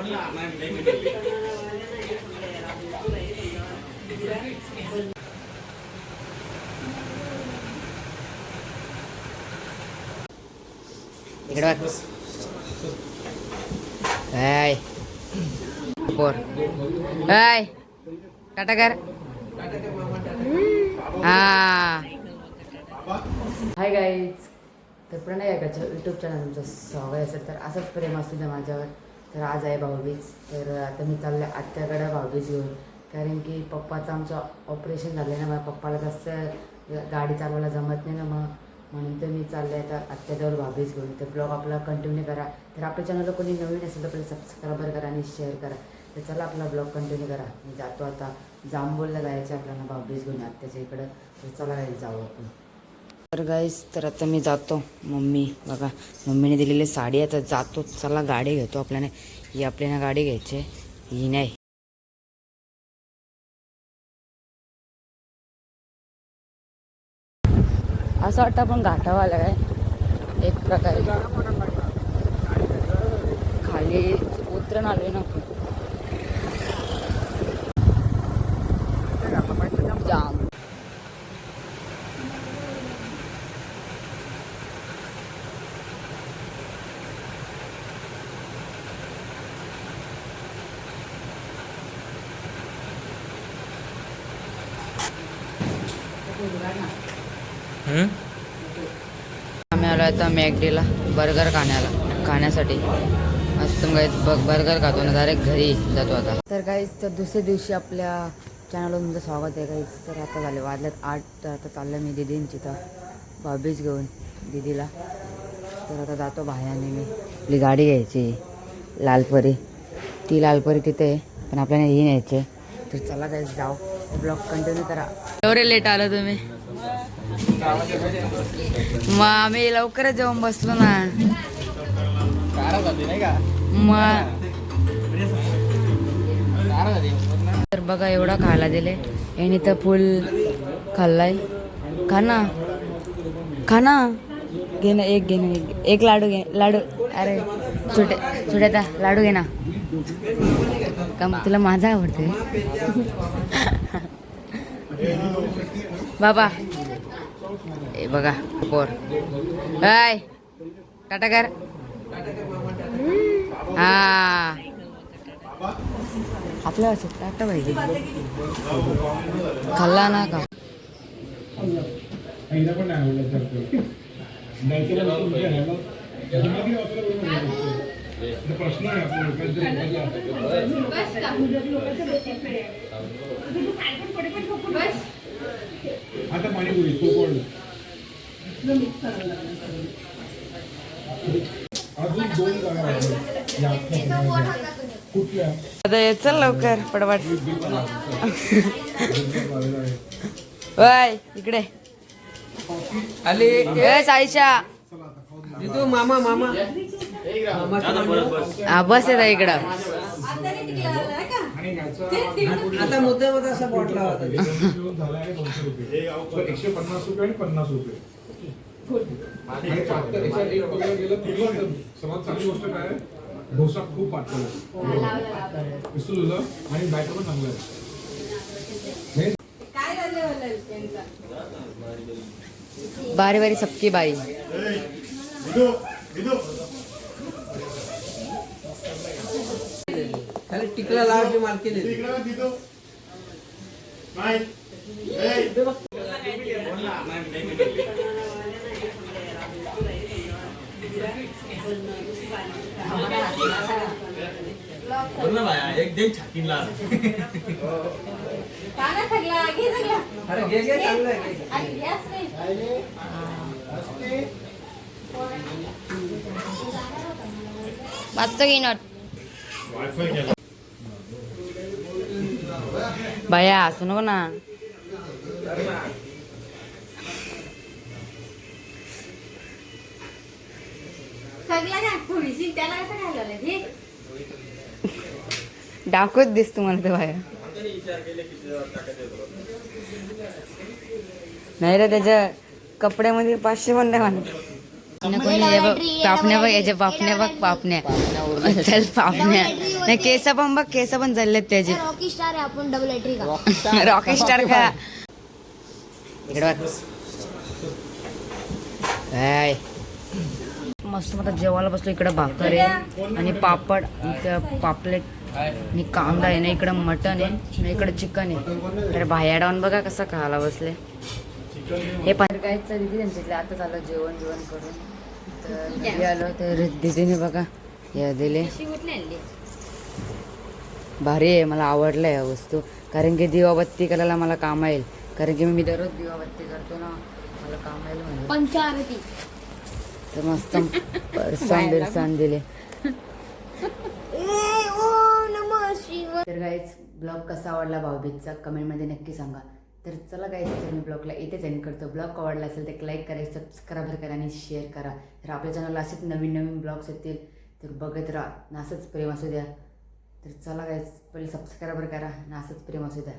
इकडे बघ. हाय पोर, हाय टाटा कर. हाय गाईज, तर प्रणय ऐकायचं यूट्यूब चॅनल तुमचं स्वागत असेल. तर असंच प्रेम असू द्या माझ्यावर. तर आज आहे भाऊबीज. तर आता मी चालले आत्याकडे भाऊबीज घेऊन, कारण की पप्पाचं आमचं ऑपरेशन झालं ना. मग पप्पाला जास्त गाडी चालवायला जमत नाही ना, मग म्हणून तर मी चालले आता आत्याजवळ भाऊबीज घेऊन. तर ब्लॉग आपला कंटिन्यू करा. तर आपल्या चॅनलला कोणी नवीन असेल तर पहिले सबस्क्राईबर करा आणि शेअर करा. तर चला आपला ब्लॉग कंटिन्यू करा. मी जातो आता जांभूलला जायचं आपल्याला भाऊबीज घेऊन आत्याच्या इकडं. तर चला गाईज जाऊ आपण. तर गाईज, तर आता मी जातो. मम्मी बघा, मम्मीने दिलेली साडी. आता जातो, चला गाडी घेतो आपल्याला. ही आपल्याला गाडी घ्यायची, ही नाही. असं वाटतं आपण घाटावाला काय एक प्रकारे. खाली उतरण आलोय ना जाम. आम्ही आलो आता मॅकडीला बर्गर खाण्यासाठी. मस्त बघ बर्गर खातो ना, डायरेक्ट घरी जातो आता. तर काहीच, तर दुसऱ्या दिवशी आपल्या चॅनलवर तुमचं स्वागत आहे काहीच. तर आता झाले वाजल्यात 8. तर आता चाललं मी दीदींची तर भाऊबीज घेऊन दीदीला. तर आता जातो बाहेरने. मी आपली गाडी घ्यायची लालपरी. ती लालपरी तिथे आहे, पण आपल्याला ही न्यायची. तर चला काहीच जाऊ, ब्लॉग कंटिन्यू करा. एवढे लेट आलं तुम्ही? मग आम्ही लवकरच जाऊन बसलो ना. मग तर बघा एवढा खायला दिले यांनी. तर फुल खाल्लाय. खाना खाना घे ना, एक घे ना, एक लाडू घे. लाडू अरे छोट्या लाडू घे ना. का तुला माझा आवडते बाबा. ए बघा पोर, हाय टाटा कर. आपल्या टाटा पाहिजे. खाल्ला ना का? आता पाणीपुरी कोकोड अजून 2 कुठल्या आता चल लवकर पडपट. वय इकडे आली साईशा. मामा बस येत इकडं. आता मुद्दा असा बॉट लावा. 150 रुपये आणि 50 रुपये. आणि सर्वात चांगली गोष्ट काय, डोसा खूप पातळ आणि बॅटर पण चांगलं आहे. बारी बारी सबकी बाई. खाली टिकला लावायची मालकी एक दिन छातीला अरे घे चांगलं मस्त घे नट. बाया असू नको ना. डाकूच दिसतो मला ते बाया. नाही रे, त्याच्या कपड्यामध्ये 500 पण नाही म्हणत. कोणी हे बघ पापण्या बघ याच्या पापण्या बघ पापण्या चल पापण्या नाही केस पण बघ केस पण चाललेत त्याचे रॉकी स्टार आहे आपण डबल एंट्री का रॉकी स्टार का इकडे बघ. काय मस्त मस्त जेवायला बसलो इकडे भाकर आहे आणि पापड आणि पापलेट आणि कांदा आहे ना इकडं मटन आहे आणि इकडं चिकन आहे तर बाहेर डाऊन बघा कसं खायला बसले हे पण काय दिदी त्यांच्यातले आता झालं जेवण करून तर घरी आलो तर दिदीने बघा हे दिले भारी आहे मला आवडलं या वस्तू कारण की दिवाबत्ती करायला मला काम येईल कारण की मी दररोज दिवाबत्ती करतो ना मला काम येईल म्हणजे पंचारती तर मस्त बिरसान दिले तर गाईज ब्लॉग कसा आवडला भाऊबीजचा कमेंटमध्ये नक्की सांगा तर चला गाईज तर मी ब्लॉगला इथेच एंड करतो ब्लॉग आवडला असेल तर एक लाईक करा सबस्क्राईब करा आणि शेअर करा तर आपल्या चॅनलला असेच नवीन ब्लॉग्स येतील तर बघत राहा ना असंच प्रेम असू द्या तर चला गाईज पहिले सबस्क्राईबर करा ना असंच प्रेम असू द्या